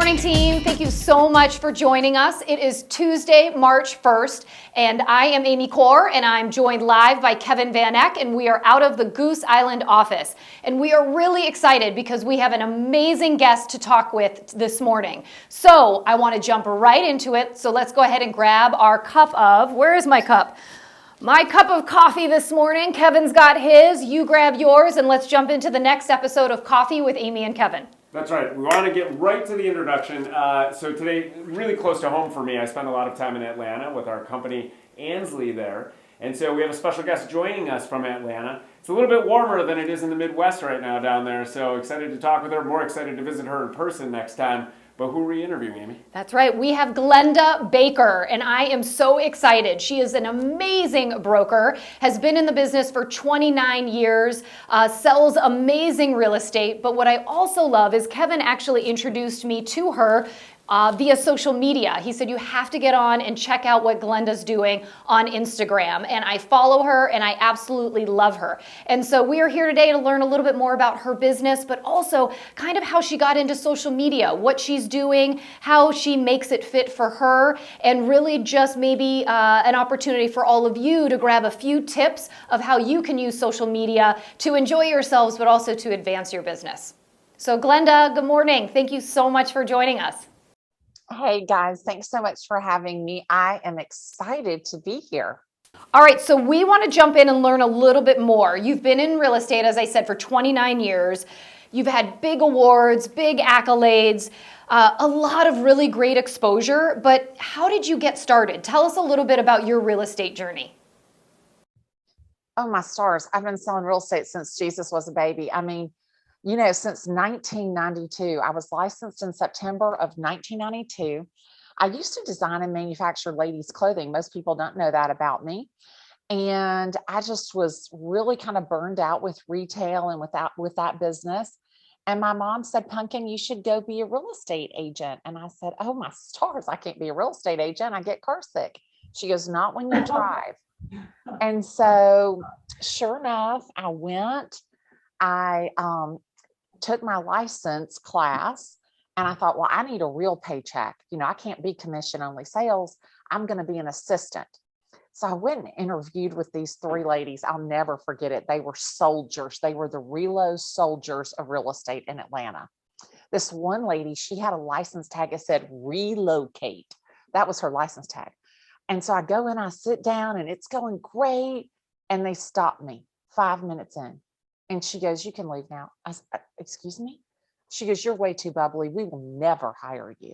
morning, team. Thank you so much for joining us. It is Tuesday, March 1st, and I am Amy Kaur, and I'm joined live by Kevin Van Eck, and we are out of the Goose Island office. And we are really excited because we have an amazing guest to talk with this morning. So I want to jump right into it. So let's go ahead and grab our cup of, where is my cup? My cup of coffee this morning. Kevin's got his, you grab yours, and let's jump into the next episode of Coffee with Amy and Kevin. That's right. We want to get right to the introduction. So today, really close to home for me. I spent a lot of time in Atlanta with our company, Ansley, there. And so we have a special guest joining us from Atlanta. It's a little bit warmer than it is in the Midwest right now down there. So excited to talk with her. More excited to visit her in person next time. But who are we interviewing, Amy? That's right. We have Glenda Baker, and I am so excited. She is an amazing broker, has been in the business for 29 years, sells amazing real estate. But what I also love is Kevin actually introduced me to her via social media. He said, you have to get on and check out what Glenda's doing on Instagram. And I follow her and I absolutely love her. And so we are here today to learn a little bit more about her business, but also kind of how she got into social media, what she's doing, how she makes it fit for her, and really just maybe an opportunity for all of you to grab a few tips of how you can use social media to enjoy yourselves, but also to advance your business. So Glenda, good morning. Thank you so much for joining us. Hey guys, thanks so much for having me. I am excited to be here. All right, so we want to jump in and learn a little bit more. You've been in real estate, as I said, for 29 years. You've had big awards, big accolades, a lot of really great exposure, but how did you get started? Tell us a little bit about your real estate journey. Oh my stars, I've been selling real estate since Jesus was a baby. I mean, since 1992, I was licensed in September of 1992. I used to design and manufacture ladies' clothing. Most people don't know that about me. And I just was really kind of burned out with retail and with that business. And my mom said, Pumpkin, you should go be a real estate agent. And I said, oh my stars, I can't be a real estate agent. I get car sick. She goes, not when you drive. And so sure enough, I went. I took my license class and I thought, well, I need a real paycheck. I can't be commission only sales. I'm going to be an assistant. So I went and interviewed with these three ladies. I'll never forget it. They were soldiers. They were the reload soldiers of real estate in Atlanta. This one lady, she had a license tag that said relocate. That was her license tag. And so I go in, I sit down and it's going great. And they stop me 5 minutes in. And she goes, you can leave now. I said, excuse me? She goes, you're way too bubbly. We will never hire you.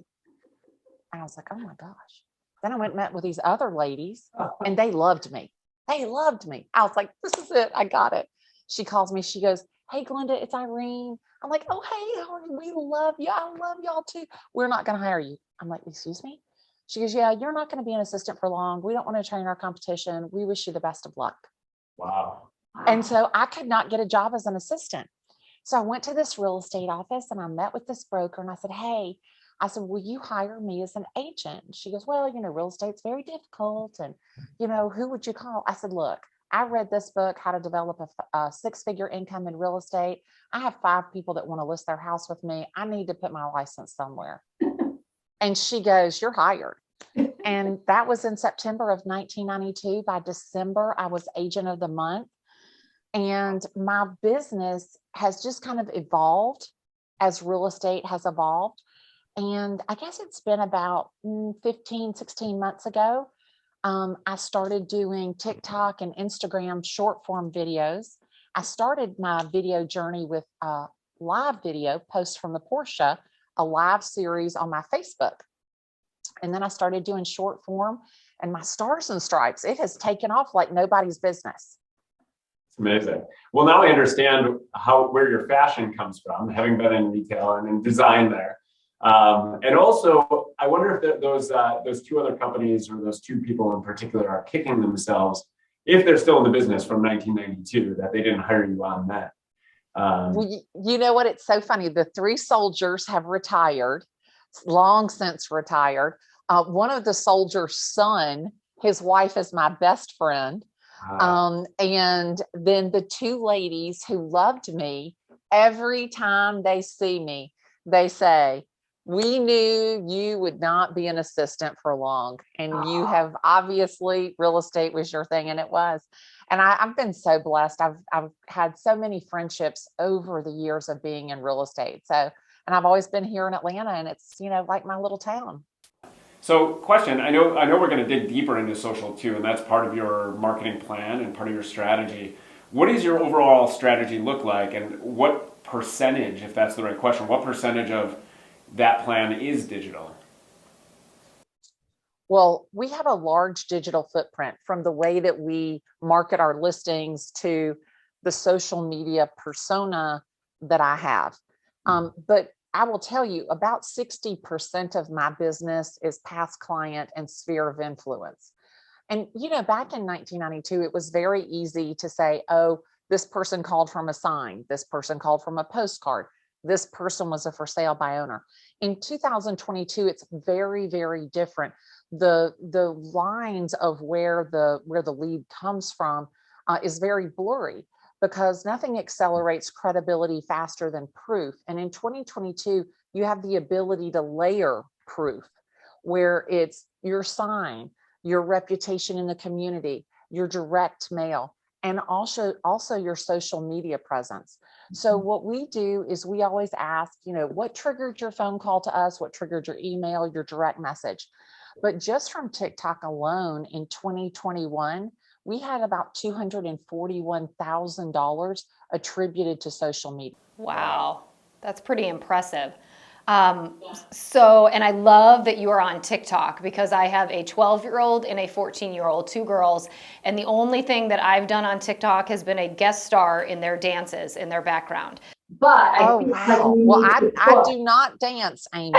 And I was like, oh my gosh. Then I went and met with these other ladies and they loved me. They loved me. I was like, this is it. I got it. She calls me. She goes, hey, Glenda, it's Irene. I'm like, oh, hey, how are you? We love you. I love y'all too. We're not going to hire you. I'm like, excuse me? She goes, yeah, you're not going to be an assistant for long. We don't want to train our competition. We wish you the best of luck. Wow. And so I could not get a job as an assistant. So I went to this real estate office and I met with this broker and I said, hey, will you hire me as an agent? And she goes, well, real estate's very difficult. And, who would you call? I said, look, I read this book, How to Develop a Six-Figure Income in Real Estate. I have 5 people that want to list their house with me. I need to put my license somewhere. And she goes, you're hired. And that was in September of 1992. By December, I was agent of the month. And my business has just kind of evolved as real estate has evolved. And I guess it's been about 15, 16 months ago. I started doing TikTok and Instagram short form videos. I started my video journey with a live video, Post from the Porsche, a live series on my Facebook. And then I started doing short form and my Stars and Stripes. It has taken off like nobody's business. It's amazing. Well, now I understand where your fashion comes from, having been in retail and in design there. And also, I wonder if those 2 other companies or those 2 people in particular are kicking themselves if they're still in the business from 1992 that they didn't hire you on that. Well, you know what? It's so funny. The 3 soldiers have retired, long since retired. One of the soldiers' son, his wife is my best friend. And then the 2 ladies who loved me, every time they see me, they say, We knew you would not be an assistant for long, and you have obviously real estate was your thing, and it was. And I've been so blessed. I've had so many friendships over the years of being in real estate. So, and I've always been here in Atlanta, and it's, like my little town. So, question, I know we're going to dig deeper into social too, and that's part of your marketing plan and part of your strategy. What does your overall strategy look like, and what percentage, if that's the right question, what percentage of that plan is digital? Well, we have a large digital footprint, from the way that we market our listings to the social media persona that I have. But I will tell you, about 60% of my business is past client and sphere of influence. And, back in 1992, it was very easy to say, oh, this person called from a sign, this person called from a postcard, this person was a for sale by owner. In 2022, it's very, very different. The lines of where the lead comes from is very blurry, because nothing accelerates credibility faster than proof. And in 2022, you have the ability to layer proof, where it's your sign, your reputation in the community, your direct mail, and also your social media presence. So what we do is we always ask, what triggered your phone call to us? What triggered your email, your direct message? But just from TikTok alone in 2021, we had about $241,000 attributed to social media. Wow, that's pretty impressive. And I love that you are on TikTok, because I have a 12-year-old and a 14-year-old, two girls. And the only thing that I've done on TikTok has been a guest star in their dances in their background. But wow. Well, I do not dance, Amy.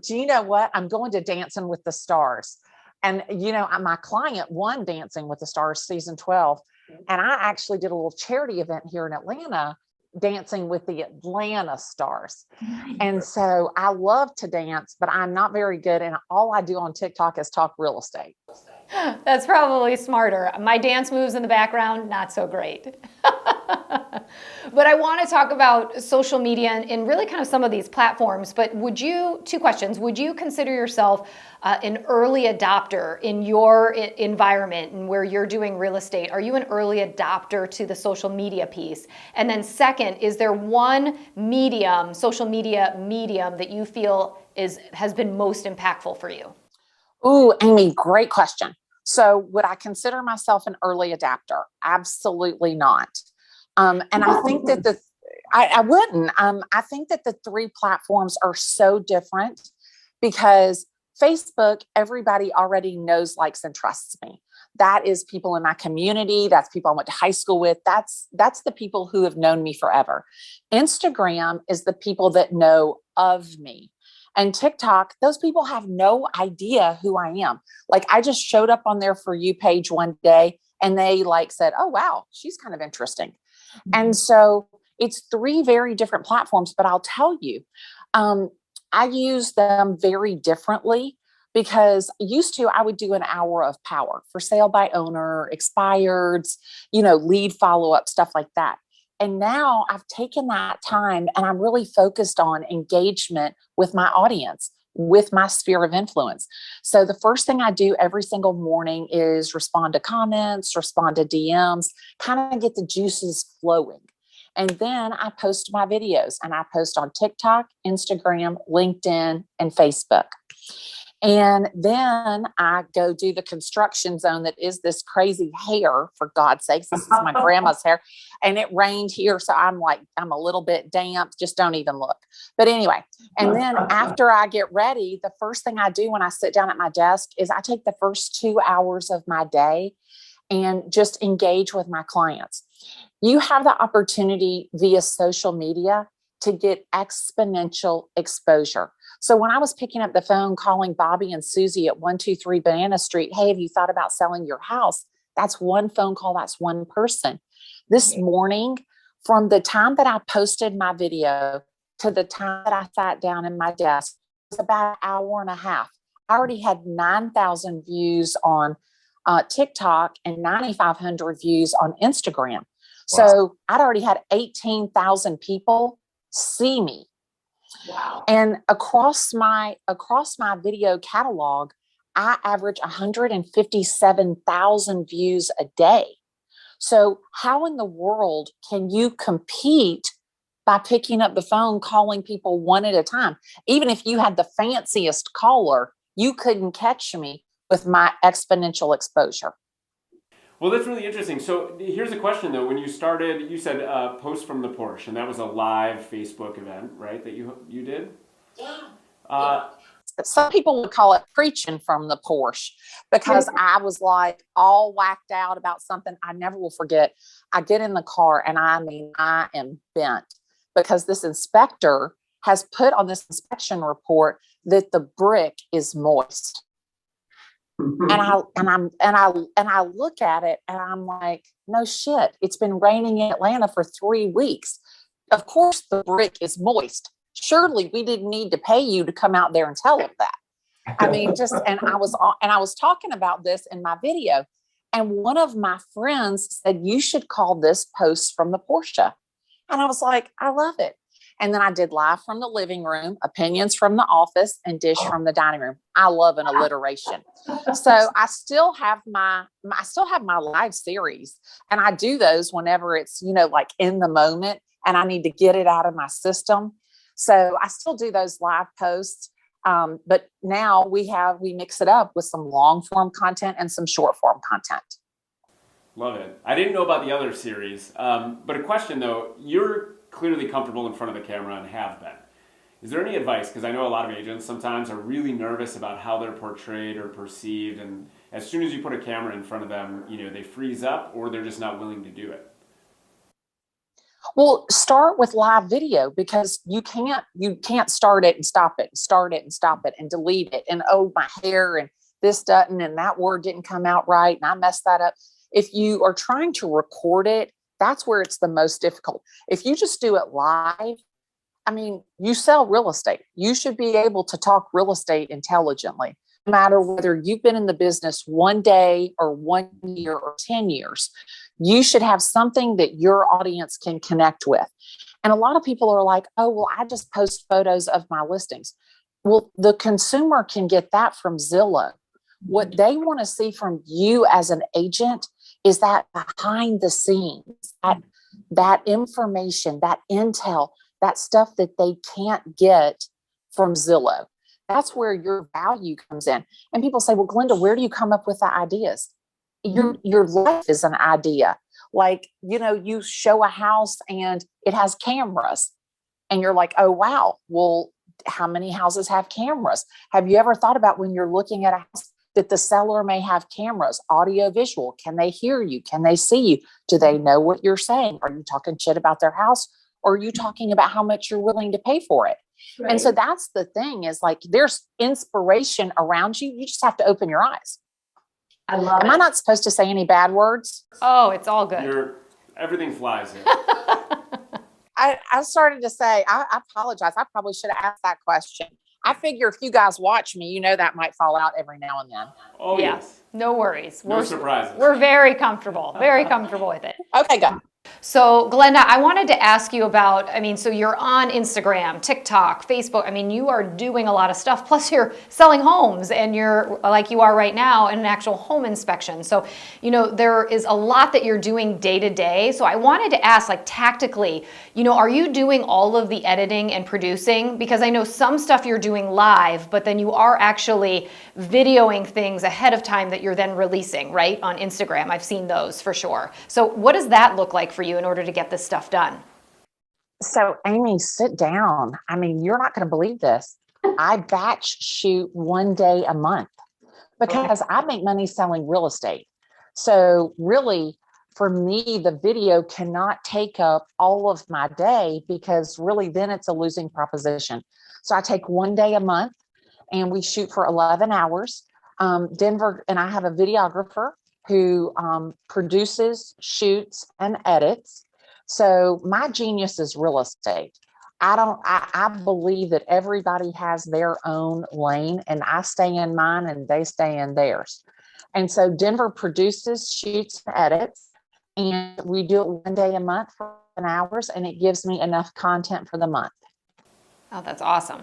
Do you know what? I'm going to Dancing with the Stars. And, my client won Dancing with the Stars season 12. And I actually did a little charity event here in Atlanta, dancing with the Atlanta Stars. And so I love to dance, but I'm not very good. And all I do on TikTok is talk real estate. That's probably smarter. My dance moves in the background, not so great. But I want to talk about social media and really kind of some of these platforms. But two questions. Would you consider yourself an early adopter in your environment and where you're doing real estate? Are you an early adopter to the social media piece? And then second, is there one social media medium that you feel has been most impactful for you? Ooh, Amy, great question. So would I consider myself an early adapter? Absolutely not. And I think that I wouldn't. I think that the three platforms are so different, because Facebook, everybody already knows, likes, and trusts me. That is people in my community. That's people I went to high school with. That's the people who have known me forever. Instagram is the people that know of me. And TikTok, those people have no idea who I am. Like, I just showed up on their For You page one day, and they said, oh, wow, she's kind of interesting. And so it's three very different platforms, but I'll tell you, I use them very differently, because used to, I would do an hour of power, for sale by owner, expireds, lead follow-up, stuff like that. And now I've taken that time and I'm really focused on engagement with my audience, with my sphere of influence. So the first thing I do every single morning is respond to comments, respond to DMs, kind of get the juices flowing. And then I post my videos, and I post on TikTok, Instagram, LinkedIn, and Facebook. And then I go do the construction zone that is this crazy hair, for God's sakes. This is my grandma's hair. And it rained here. So I'm a little bit damp. Just don't even look. But anyway, and then after I get ready, the first thing I do when I sit down at my desk is I take the first 2 hours of my day and just engage with my clients. You have the opportunity via social media to get exponential exposure. So when I was picking up the phone, calling Bobby and Susie at 123 Banana Street, hey, have you thought about selling your house? That's one phone call. That's one person. This morning, from the time that I posted my video to the time that I sat down in my desk, it was about an hour and a half. I already had 9,000 views on TikTok and 9,500 views on Instagram. Wow. So I'd already had 18,000 people see me. Wow. And across my video catalog, I average 157,000 views a day. So how in the world can you compete by picking up the phone, calling people one at a time? Even if you had the fanciest caller, you couldn't catch me with my exponential exposure. Well, that's really interesting. So here's a question though. When you started, you said post from the Porsche, and that was a live Facebook event, right? That you did. Yeah. Uh, Some people would call it preaching from the Porsche, because I was like all whacked out about something. I never will forget. I get in the car and I am bent, because this inspector has put on this inspection report that the brick is moist. And I look at it and I'm like, no shit. It's been raining in Atlanta for 3 weeks. Of course the brick is moist. Surely we didn't need to pay you to come out there and tell them that. I mean, and I was talking about this in my video, and one of my friends said, you should call this post from the Porsche. And I was like, I love it. And then I did live from the living room, opinions from the office, and dish from the dining room. I love an alliteration. So I still have my live series, and I do those whenever it's, like in the moment and I need to get it out of my system. So I still do those live posts. But now we mix it up with some long form content and some short form content. Love it. I didn't know about the other series, but a question though, you're clearly comfortable in front of the camera and have been. Is there any advice? Because I know a lot of agents sometimes are really nervous about how they're portrayed or perceived, and as soon as you put a camera in front of them, they freeze up or they're just not willing to do it. Well, start with live video, because you can't start it and stop it, and delete it, and oh, my hair and this doesn't, and that word didn't come out right, and I messed that up. If you are trying to record it, that's where it's the most difficult. If you just do it live, I mean, you sell real estate. You should be able to talk real estate intelligently, no matter whether you've been in the business 1 day or 1 year or 10 years. You should have something that your audience can connect with. And a lot of people are like, oh, well, I just post photos of my listings. Well, the consumer can get that from Zillow. What they want to see from you as an agent is that behind the scenes, that information, that intel, that stuff that they can't get from Zillow. That's where your value comes in. And people say, well, Glenda, where do you come up with the ideas? Your life is an idea. Like, you show a house and it has cameras and you're like, oh, wow. Well, how many houses have cameras? Have you ever thought about, when you're looking at a house, that the seller may have cameras, audio, visual? Can they hear you? Can they see you? Do they know what you're saying? Are you talking shit about their house? Or are you talking about how much you're willing to pay for it? Right. And so that's the thing, is like, there's inspiration around you. You just have to open your eyes. I love it. Am I not supposed to say any bad words? Oh, it's all good. Everything flies here. I started to say, I apologize. I probably should have asked that question. I figure if you guys watch me, that might fall out every now and then. Oh, yeah. Yes. No worries. No surprises. We're very comfortable with it. Okay, good. So Glenda, I wanted to ask you about, so you're on Instagram, TikTok, Facebook. You are doing a lot of stuff. Plus you're selling homes, and you're, like you are right now, in an actual home inspection. So, there is a lot that you're doing day to day. So I wanted to ask, like, tactically, are you doing all of the editing and producing? Because I know some stuff you're doing live, but then you are actually videoing things ahead of time that you're then releasing, right? On Instagram. I've seen those for sure. So what does that look like for you in order to get this stuff done? So Amy, sit down. You're not going to believe this. I batch shoot 1 day a month, because I make money selling real estate. So really, for me, the video cannot take up all of my day, because really then it's a losing proposition. So I take 1 day a month and we shoot for 11 hours. Denver, and I have a videographer who produces, shoots, and edits. So my genius is real estate. I believe that everybody has their own lane, and I stay in mine and they stay in theirs. And so Denver produces, shoots, and edits, and we do it 1 day a month for 11 hours, and it gives me enough content for the month. Oh, that's awesome.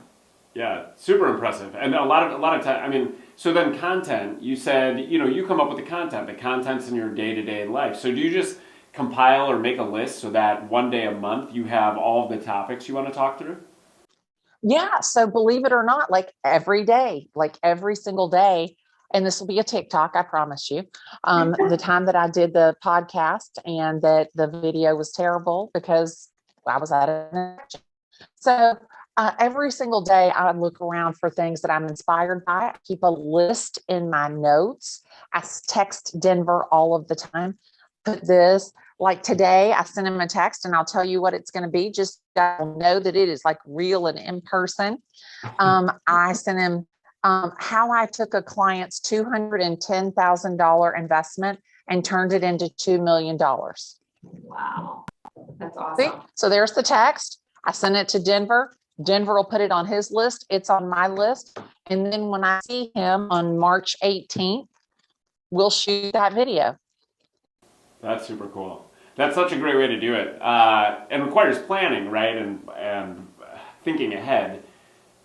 Yeah, super impressive. And a lot of time, I mean, so then content, you said, you come up with the content's in your day-to-day life. So do you just compile or make a list so that one day a month you have all of the topics you want to talk through? Yeah. So believe it or not, like every day, like every single day, and this will be a TikTok, I promise you. The time that I did the podcast and that the video was terrible because I was at an so every single day, I look around for things that I'm inspired by. I keep a list in my notes. Text Denver all of the time. Put this, like today, I sent him a text and I'll tell you what it's going to be. Just know that it is like real and in person. I sent him how I took a client's $210,000 investment and turned it into $2 million. Wow. That's See? awesome. So there's the text. I send it to Denver. Denver will put it on his list. It's on my list. And then when I see him on March 18th, we'll shoot that video. That's super cool. That's such a great way to do it, and requires planning, right? And thinking ahead.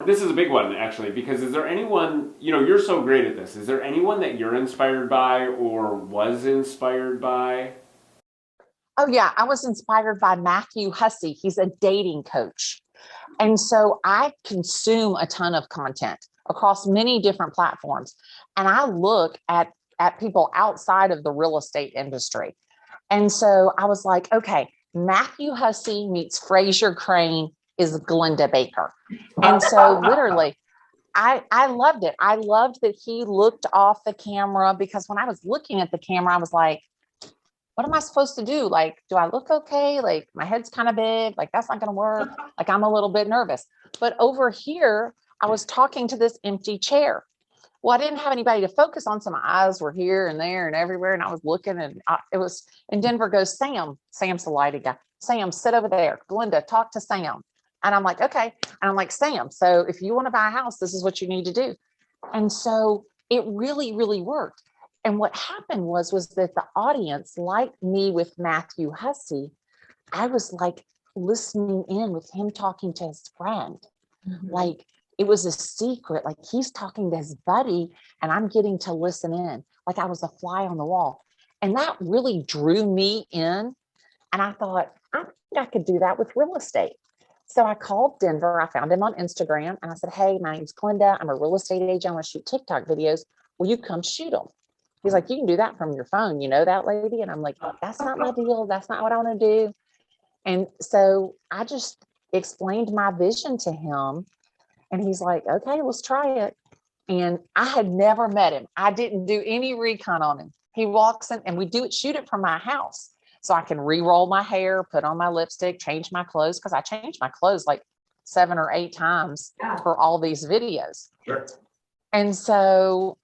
This is a big one, actually, because is there anyone, you're so great at this. Is there anyone that you're inspired by or was inspired by? Oh, yeah. I was inspired by Matthew Hussey. He's a dating coach. And so I consume a ton of content across many different platforms. And I look at people outside of the real estate industry. And so I was like, okay, Matthew Hussey meets Fraser Crane is Glenda Baker. And so literally, I loved it. I loved that he looked off the camera because when I was looking at the camera, I was like, what am I supposed to do? Like, do I look okay? Like, my head's kind of big. Like, that's not going to work. Like, I'm a little bit nervous. But over here, I was talking to this empty chair. Well, I didn't have anybody to focus on. So my eyes were here and there and everywhere. And I was looking and it was, and Denver goes, Sam's the lighting guy. Sam, sit over there. Glenda, talk to Sam. And I'm like, okay. And I'm like, Sam, so if you want to buy a house, this is what you need to do. And so it really, really worked. And what happened was that the audience, like me with Matthew Hussey, I was like listening in with him talking to his friend. Mm-hmm. Like it was a secret. Like he's talking to his buddy and I'm getting to listen in. Like I was a fly on the wall. And that really drew me in. And I thought, I think I could do that with real estate. So I called Denver. I found him on Instagram and I said, hey, my name's Glenda. I'm a real estate agent. I want to shoot TikTok videos. Will you come shoot them? He's like, you can do that from your phone. You know that, lady? And I'm like, that's not my deal. That's not what I want to do. And so I just explained my vision to him. And he's like, okay, let's try it. And I had never met him. I didn't do any recon on him. He walks in and we shoot it from my house. So I can re-roll my hair, put on my lipstick, change my clothes, because I changed my clothes like 7 or 8 times for all these videos. Sure. And so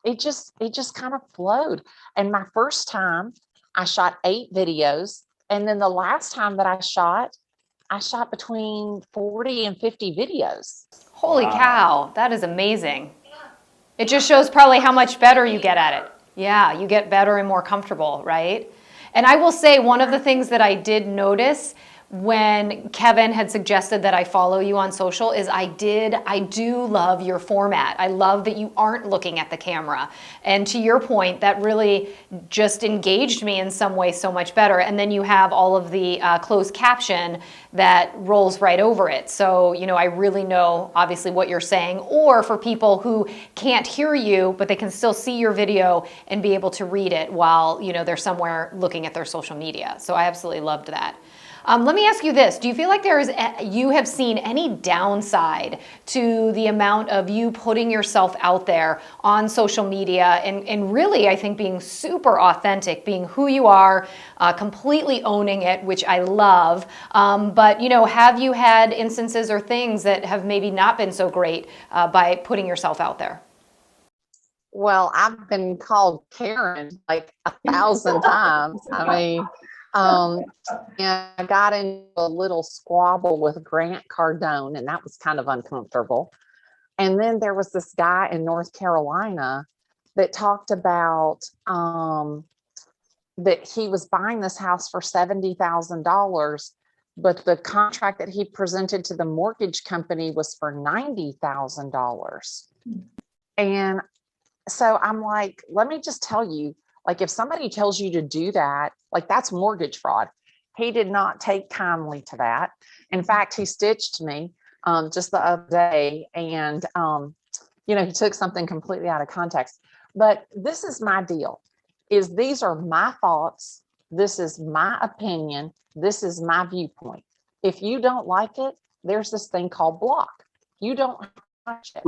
it just kind of flowed. And my first time I shot 8 videos. And then the last time that I shot between 40 and 50 videos. Holy cow, that is amazing. It just shows probably how much better you get at it. Yeah, you get better and more comfortable, right? And I will say one of the things that I did notice when Kevin had suggested that I follow you on social is I do love your format. I love that you aren't looking at the camera. And to your point, that really just engaged me in some way so much better. And then you have all of the closed caption that rolls right over it. So, I really know obviously what you're saying, or for people who can't hear you, but they can still see your video and be able to read it while, they're somewhere looking at their social media. So I absolutely loved that. Let me ask you this. Do you feel like you have seen any downside to the amount of you putting yourself out there on social media and really, I think, being super authentic, being who you are, completely owning it, which I love. But, have you had instances or things that have maybe not been so great by putting yourself out there? Well, I've been called Karen like 1,000 times. I mean, and I got into a little squabble with Grant Cardone, and that was kind of uncomfortable. And then there was this guy in North Carolina that talked about that he was buying this house for $70,000, but the contract that he presented to the mortgage company was for $90,000. And so I'm like, let me just tell you, like, if somebody tells you to do that, like, that's mortgage fraud. He did not take kindly to that. In fact, he stitched me just the other day, and he took something completely out of context. But this is my deal: is these are my thoughts. This is my opinion. This is my viewpoint. If you don't like it, there's this thing called block. You don't watch it.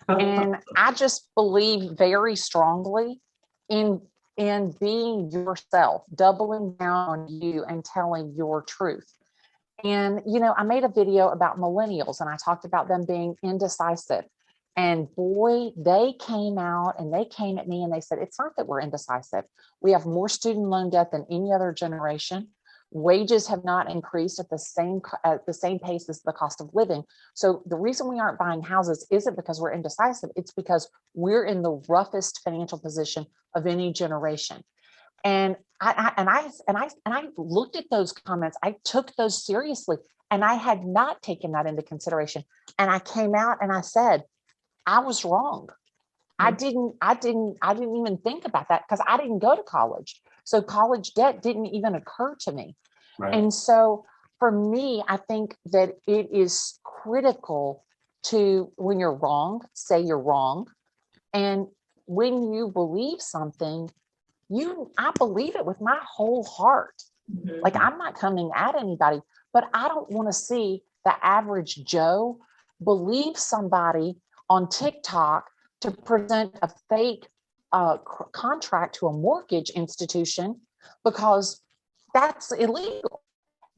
And I just believe very strongly in being yourself, doubling down on you and telling your truth. And I made a video about millennials, and I talked about them being indecisive. And boy, they came out and they came at me and they said, it's not that we're indecisive. We have more student loan debt than any other generation. Wages have not increased at the same pace as the cost of living. So the reason we aren't buying houses isn't because we're indecisive. It's because we're in the roughest financial position of any generation. And I looked at those comments. I took those seriously, and I had not taken that into consideration. And I came out and I said, I was wrong. I didn't even think about that because I didn't go to college. So college debt didn't even occur to me. Right. And so for me, I think that it is critical to, when you're wrong, say you're wrong. And when you believe something, I believe it with my whole heart. Mm-hmm. Like, I'm not coming at anybody, but I don't want to see the average Joe believe somebody on TikTok to present a fake contract to a mortgage institution, because that's illegal.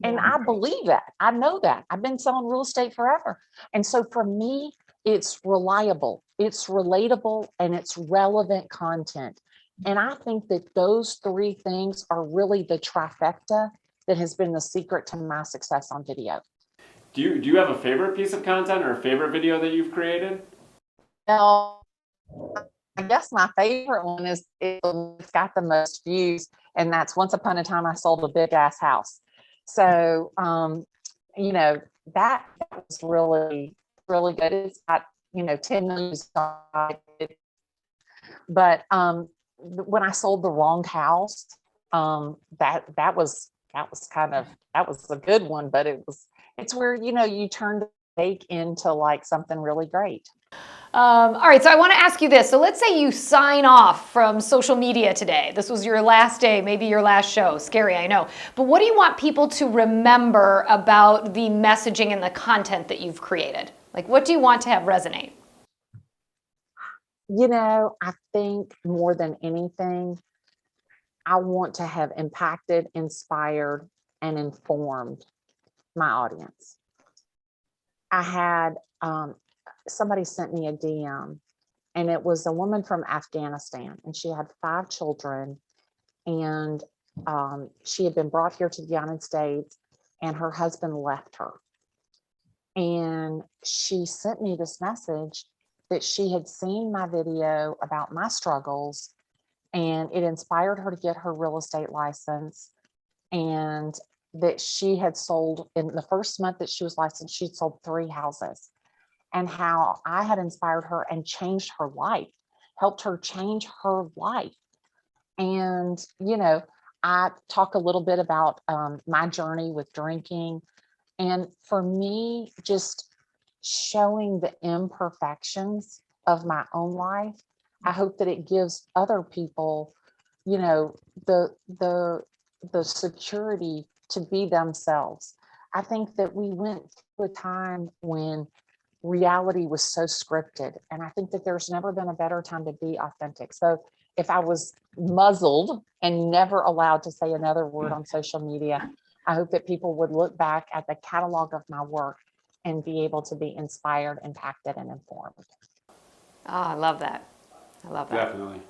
And I believe that. I know that. I've been selling real estate forever. And so for me, it's reliable, it's relatable, and it's relevant content. And I think that those three things are really the trifecta that has been the secret to my success on video. Do you have a favorite piece of content or a favorite video that you've created? Well, I guess my favorite one is it's got the most views, and that's Once Upon a Time I Sold a Big Ass House. So, that was really, really good. It's got, 10 million. But when I sold the wrong house, that was a good one, but it's where, you turn the fake into like something really great. All right, so I want to ask you this. So let's say you sign off from social media today. This was your last day, maybe your last show. Scary, I know. But what do you want people to remember about the messaging and the content that you've created? Like, what do you want to have resonate? I think more than anything, I want to have impacted, inspired, and informed my audience. I had somebody sent me a DM, and it was a woman from Afghanistan, and she had 5 children, and she had been brought here to the United States, and her husband left her. And she sent me this message that she had seen my video about my struggles, and it inspired her to get her real estate license, and that she had sold, in the first month that she was licensed, she'd sold 3 houses. And how I had inspired her and changed her life, helped her change her life. And, I talk a little bit about my journey with drinking. And for me, just showing the imperfections of my own life, I hope that it gives other people, the security to be themselves. I think that we went through a time when reality was so scripted, and I think that there's never been a better time to be authentic. So if I was muzzled and never allowed to say another word on social media, I hope that people would look back at the catalog of my work and be able to be inspired, impacted, and informed. I love that. I love that. Definitely.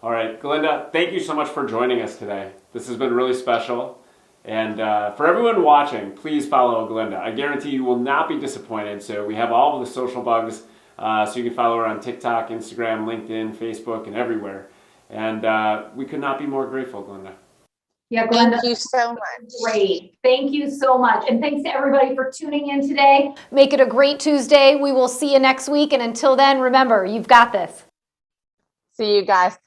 All right, Glenda, thank you so much for joining us today. This has been really special. And for everyone watching, please follow Glenda. I guarantee you will not be disappointed. So we have all of the social bugs. So you can follow her on TikTok, Instagram, LinkedIn, Facebook, and everywhere. And we could not be more grateful, Glenda. Yeah, Glenda. Thank you so much. Great. Thank you so much. And thanks to everybody for tuning in today. Make it a great Tuesday. We will see you next week. And until then, remember, you've got this. See you guys.